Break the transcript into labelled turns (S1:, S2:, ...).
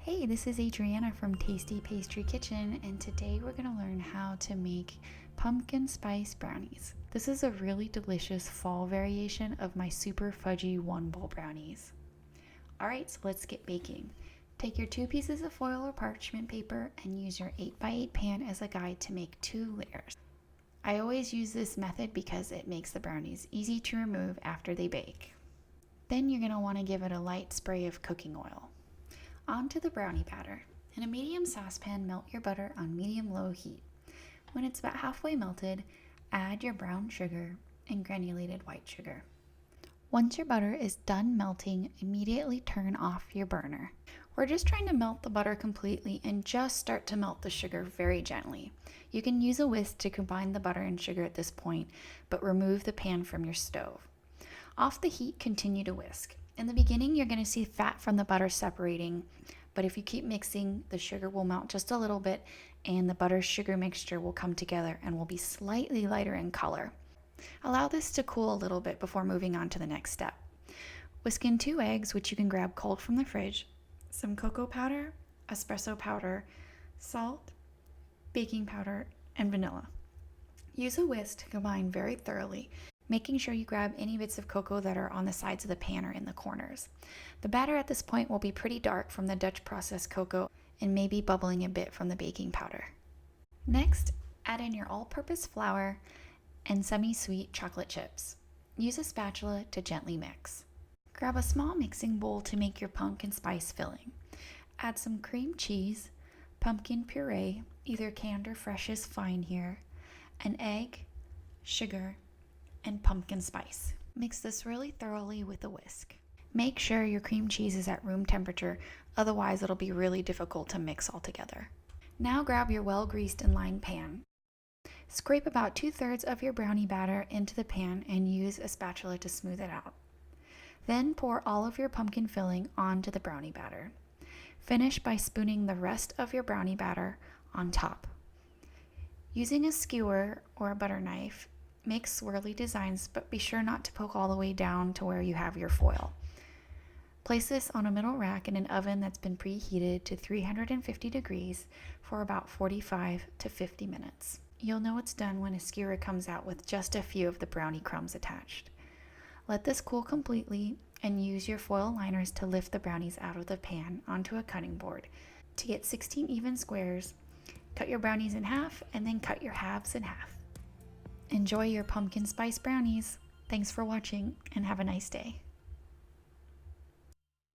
S1: Hey, this is Adriana from Tasty Pastry Kitchen, and today we're going to learn how to make pumpkin spice brownies. This is a really delicious fall variation of my super fudgy one bowl brownies. Alright, so let's get baking. Take your 2 pieces of foil or parchment paper and use your 8x8 pan as a guide to make 2 layers. I always use this method because it makes the brownies easy to remove after they bake. Then you're going to want to give it a light spray of cooking oil. Onto the brownie batter. In a medium saucepan, melt your butter on medium-low heat. When it's about halfway melted, add your brown sugar and granulated white sugar. Once your butter is done melting, immediately turn off your burner. We're just trying to melt the butter completely and just start to melt the sugar very gently. You can use a whisk to combine the butter and sugar at this point, but remove the pan from your stove. Off the heat, continue to whisk. In the beginning, you're going to see fat from the butter separating, but if you keep mixing, the sugar will melt just a little bit and the butter-sugar mixture will come together and will be slightly lighter in color. Allow this to cool a little bit before moving on to the next step. Whisk in 2 eggs, which you can grab cold from the fridge, some cocoa powder, espresso powder, salt, baking powder, and vanilla. Use a whisk to combine very thoroughly, making sure you grab any bits of cocoa that are on the sides of the pan or in the corners. The batter at this point will be pretty dark from the Dutch processed cocoa and maybe bubbling a bit from the baking powder. Next, add in your all-purpose flour and semi-sweet chocolate chips. Use a spatula to gently mix. Grab a small mixing bowl to make your pumpkin spice filling. Add some cream cheese, pumpkin puree, either canned or fresh is fine here, an egg, sugar, and pumpkin spice. Mix this really thoroughly with a whisk. Make sure your cream cheese is at room temperature, otherwise it'll be really difficult to mix all together. Now grab your well-greased and lined pan. Scrape about 2/3 of your brownie batter into the pan and use a spatula to smooth it out. Then pour all of your pumpkin filling onto the brownie batter. Finish by spooning the rest of your brownie batter on top. Using a skewer or a butter knife, make swirly designs, but be sure not to poke all the way down to where you have your foil. Place this on a middle rack in an oven that's been preheated to 350 degrees for about 45 to 50 minutes. You'll know it's done when a skewer comes out with just a few of the brownie crumbs attached. Let this cool completely and use your foil liners to lift the brownies out of the pan onto a cutting board. To get 16 even squares, cut your brownies in half and then cut your halves in half. Enjoy your pumpkin spice brownies. Thanks for watching and have a nice day.